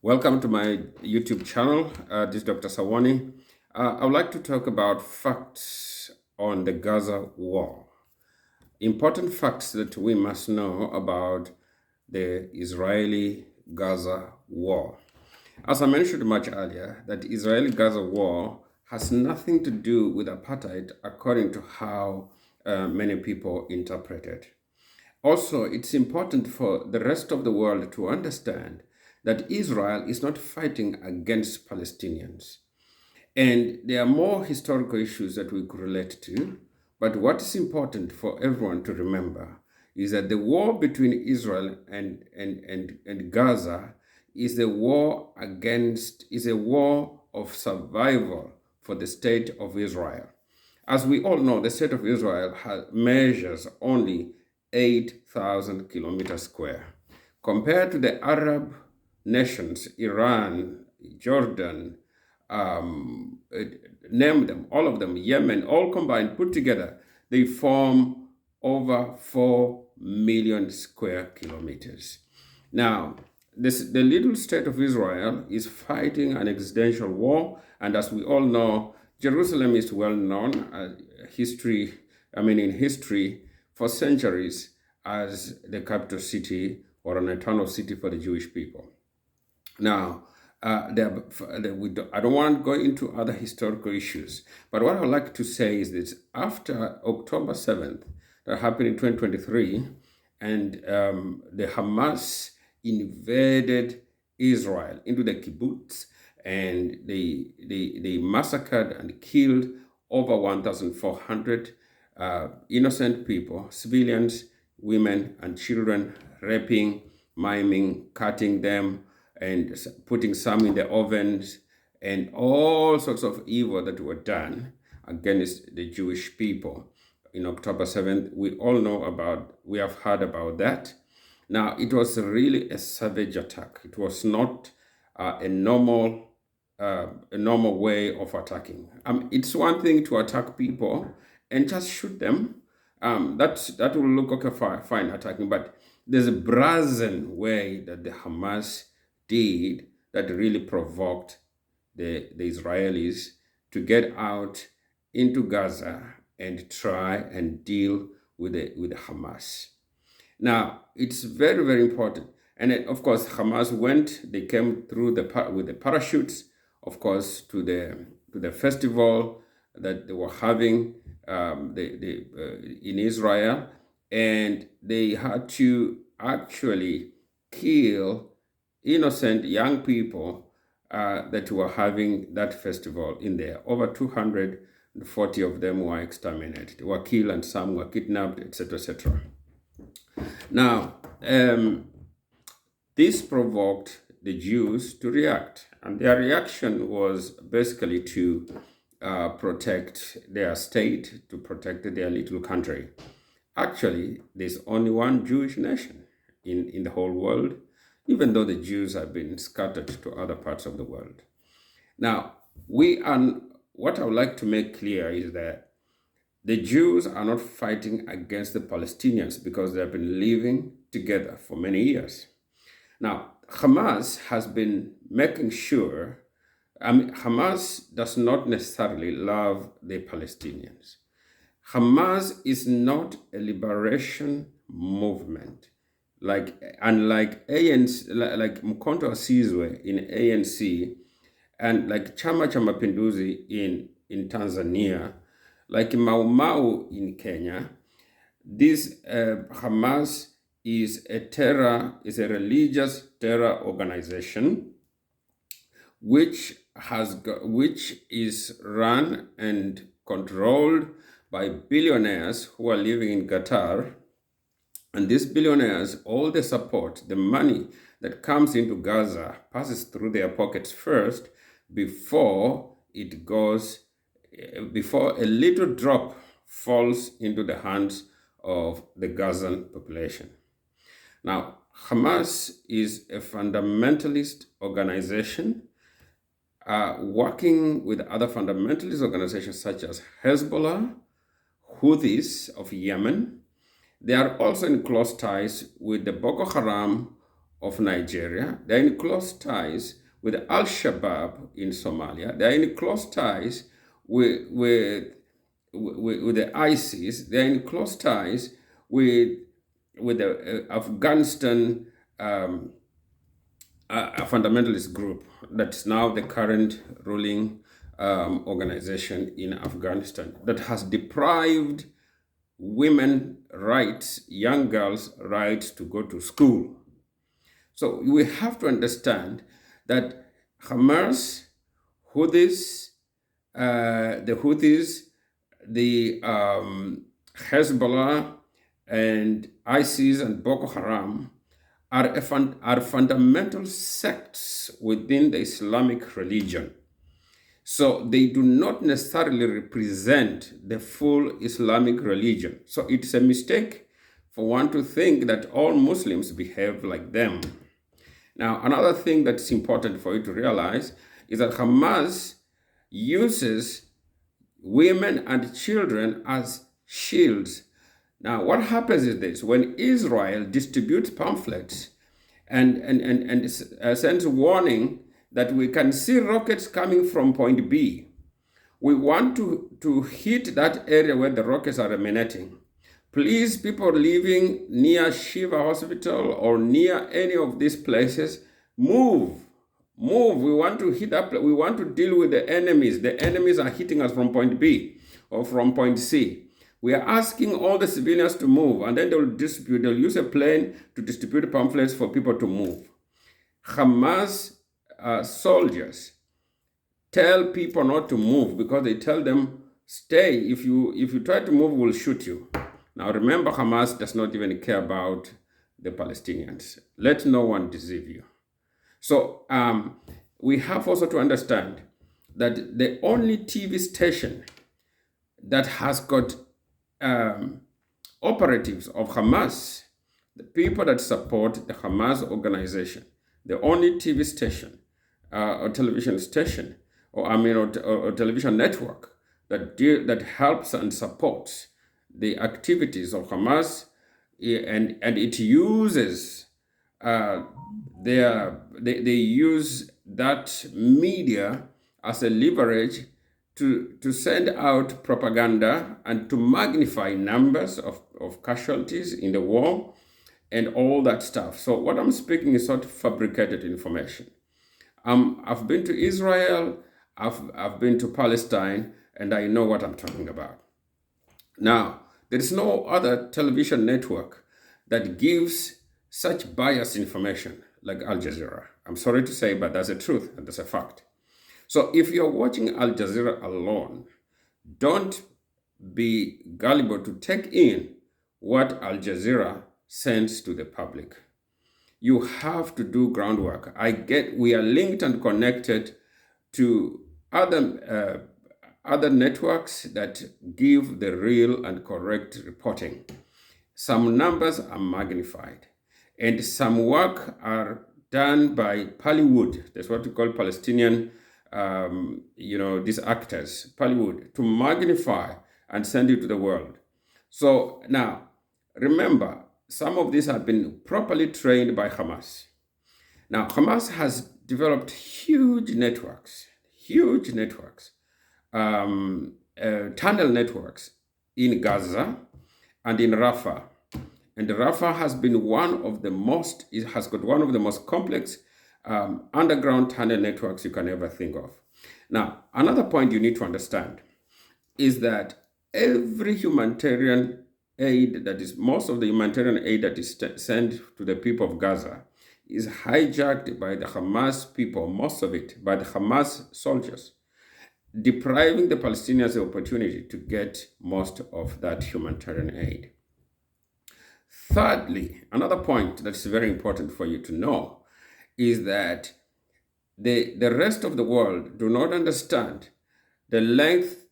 Welcome to my YouTube channel. This is Dr. Sawoni. I would like to talk about facts on the Gaza war. Important facts that we must know about the Israeli Gaza war. As I mentioned much earlier, that Israeli Gaza war has nothing to do with apartheid according to how many people interpret it. Also, it's important for the rest of the world to understand that Israel is not fighting against Palestinians. And there are more historical issues that we could relate to. But what is important for everyone to remember is that the war between Israel and Gaza is a war of survival for the state of Israel. As we all know, the state of Israel measures only 8,000 kilometers square. Compared to the Arab nations, Iran, Jordan, name them, all of them, Yemen, all combined, put together, they form over 4 million square kilometers. Now, the little state of Israel is fighting an existential war, and as we all know, Jerusalem is well known in history for centuries as the capital city or an eternal city for the Jewish people. Now, I don't want to go into other historical issues, but what I would like to say is this. After October 7th, that happened in 2023, and the Hamas invaded Israel into the kibbutz, and they massacred and killed over 1,400 innocent people, civilians, women and children, raping, maiming, cutting them, and putting some in the ovens, and all sorts of evil that were done against the Jewish people. In October 7th, we have heard about that. Now, it was really a savage attack. It was not a normal way of attacking. It's one thing to attack people and just shoot them. That will look okay, fine attacking, but there's a brazen way that the Hamas did that really provoked the Israelis to get out into Gaza and try and deal with the Hamas. Now, it's very, very important. And then, of course, Hamas they came through with the parachutes, of course, to the festival that they were having in Israel, and they had to actually kill innocent young people that were having that festival in there. Over 240 of them were exterminated. They were killed and some were kidnapped, etc., etc. Now, this provoked the Jews to react, and their reaction was basically to protect their state, to protect their little country. Actually, there's only one Jewish nation in the whole world, even though the Jews have been scattered to other parts of the world. Now, what I would like to make clear is that the Jews are not fighting against the Palestinians because they have been living together for many years. Now, Hamas has been making sure, Hamas does not necessarily love the Palestinians. Hamas is not a liberation movement. Unlike ANC, like Mkonto Asizwe in ANC, and like Chama cha Mapinduzi in Tanzania, like Mau Mau in Kenya, this Hamas is a religious terror organization which is run and controlled by billionaires who are living in Qatar. And these billionaires, all the support, the money that comes into Gaza passes through their pockets first before a little drop falls into the hands of the Gazan population. Now, Hamas is a fundamentalist organization working with other fundamentalist organizations such as Hezbollah, Houthis of Yemen. They are also in close ties with the Boko Haram of Nigeria. They're in close ties with Al-Shabaab in Somalia. They're in close ties with the ISIS. They're in close ties with the Afghanistan a fundamentalist group that's now the current ruling organization in Afghanistan that has deprived women rights, young girls' rights to go to school. So we have to understand that Hamas, Houthis, the Houthis, the Hezbollah, and ISIS and Boko Haram are fundamental sects within the Islamic religion. So they do not necessarily represent the full Islamic religion. So it's a mistake for one to think that all Muslims behave like them. Now, another thing that's important for you to realize is that Hamas uses women and children as shields. Now, what happens is this: when Israel distributes pamphlets and sends warning that we can see rockets coming from point B, we want to hit that area where the rockets are emanating. Please, people living near Shiva Hospital or near any of these places, move. We want to hit up. We want to deal with the enemies. The enemies are hitting us from point B or from point C. We are asking all the civilians to move, and then they'll use a plane to distribute pamphlets for people to move. Hamas soldiers tell people not to move because they tell them, stay. If you try to move, we'll shoot you. Now remember, Hamas does not even care about the Palestinians. Let no one deceive you. So we have also to understand that the only TV station that has got operatives of Hamas, the people that support the Hamas organization, the only TV station or television station or television network that helps and supports the activities of Hamas, and it uses they use that media as a leverage to send out propaganda and to magnify numbers of casualties in the war and all that stuff. So what I'm speaking is not fabricated information. I've been to Israel, I've been to Palestine, and I know what I'm talking about. Now, there is no other television network that gives such biased information like Al Jazeera. I'm sorry to say, but that's the truth and that's a fact. So if you're watching Al Jazeera alone, don't be gullible to take in what Al Jazeera sends to the public. You have to do groundwork. We are linked and connected to other networks that give the real and correct reporting. Some numbers are magnified, and some work are done by Hollywood. That's what we call Palestinian, these actors, Hollywood, to magnify and send it to the world. So now, remember, some of these have been properly trained by Hamas. Now, Hamas has developed huge networks, tunnel networks in Gaza and in Rafah. And Rafah has got one of the most complex underground tunnel networks you can ever think of. Now, another point you need to understand is that every humanitarian aid most of the humanitarian aid that is sent to the people of Gaza is hijacked by the Hamas people, most of it by the Hamas soldiers, depriving the Palestinians the opportunity to get most of that humanitarian aid. Thirdly, another point that's very important for you to know is that the rest of the world do not understand the length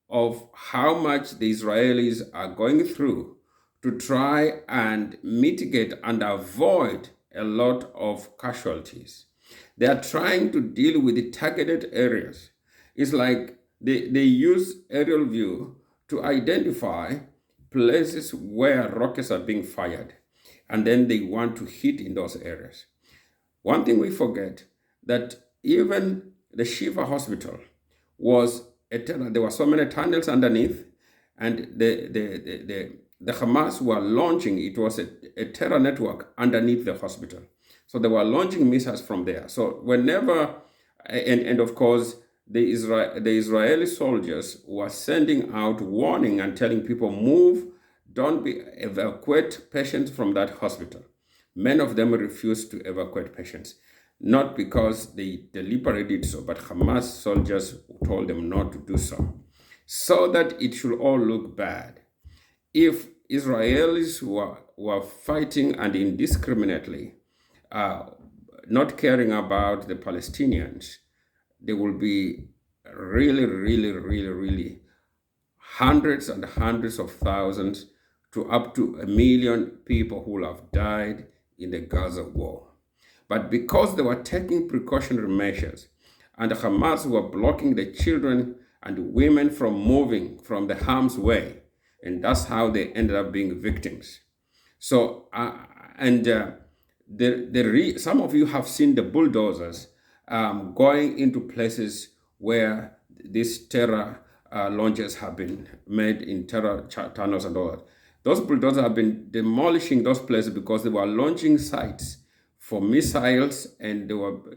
of how much the Israelis are going through to try and mitigate and avoid a lot of casualties. They are trying to deal with the targeted areas. It's like they use aerial view to identify places where rockets are being fired, and then they want to hit in those areas. One thing we forget, that even the Shiva hospital was a tunnel. There were so many tunnels underneath, and the Hamas were launching. It was a terror network underneath the hospital. So they were launching missiles from there. So whenever, and of course, the Israeli soldiers were sending out warning and telling people, move, don't evacuate patients from that hospital. Many of them refused to evacuate patients, not because they deliberately did so, but Hamas soldiers told them not to do so that it should all look bad. If Israelis were fighting and indiscriminately, not caring about the Palestinians, there will be really hundreds and hundreds of thousands to up to 1 million people who will have died in the Gaza war. But because they were taking precautionary measures and Hamas were blocking the children and women from moving from the harm's way, and that's how they ended up being victims. So, some of you have seen the bulldozers going into places where these terror launches have been made in terror tunnels and all that. Those bulldozers have been demolishing those places because they were launching sites for missiles, and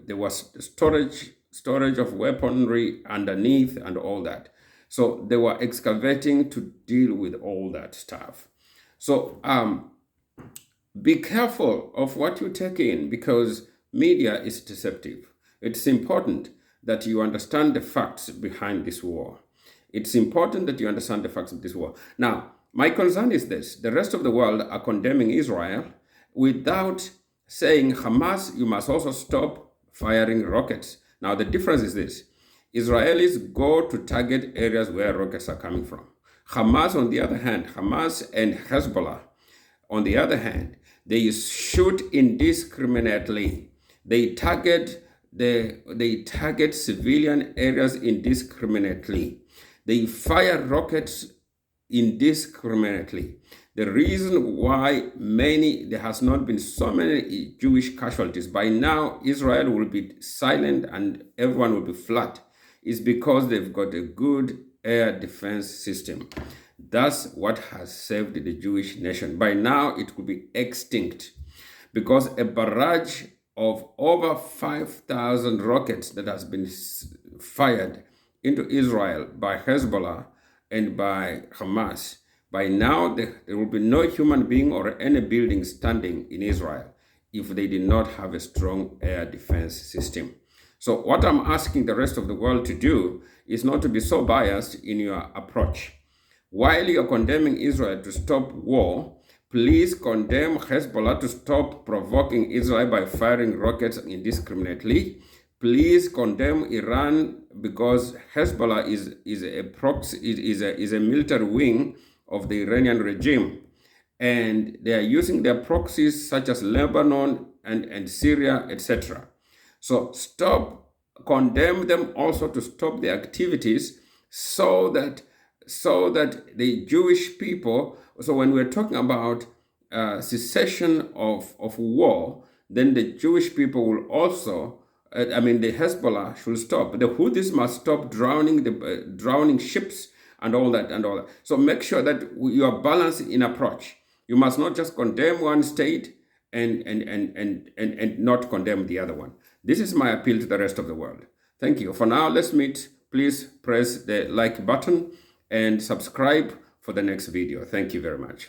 there was storage of weaponry underneath and all that. So they were excavating to deal with all that stuff. So be careful of what you take in, because media is deceptive. It's important that you understand the facts behind this war. It's important that you understand the facts of this war. Now, my concern is this: the rest of the world are condemning Israel without saying, Hamas, you must also stop firing rockets. Now, the difference is this: Israelis go to target areas where rockets are coming from. Hamas, on the other hand, Hamas and Hezbollah, on the other hand, they shoot indiscriminately. They target civilian areas indiscriminately. They fire rockets indiscriminately. The reason why there has not been so many Jewish casualties, by now Israel will be silent and everyone will be flat, is because they've got a good air defense system. That's what has saved the Jewish nation. By now it could be extinct, because a barrage of over 5,000 rockets that has been fired into Israel by Hezbollah and by Hamas, by now there will be no human being or any building standing in Israel if they did not have a strong air defense system. So what I'm asking the rest of the world to do is not to be so biased in your approach. While you're condemning Israel to stop war, please condemn Hezbollah to stop provoking Israel by firing rockets indiscriminately. Please condemn Iran, because Hezbollah is a military wing of the Iranian regime, and they are using their proxies such as Lebanon and Syria, etc. So condemn them also to stop their activities, so that the Jewish people, so when we're talking about cessation of war, then the Jewish people will also, the Hezbollah should stop. The Houthis must stop drowning ships and all that. So make sure that you are balanced in approach. You must not just condemn one state and not condemn the other one. This is my appeal to the rest of the world. Thank you. For now, let's meet. Please press the like button and subscribe for the next video. Thank you very much.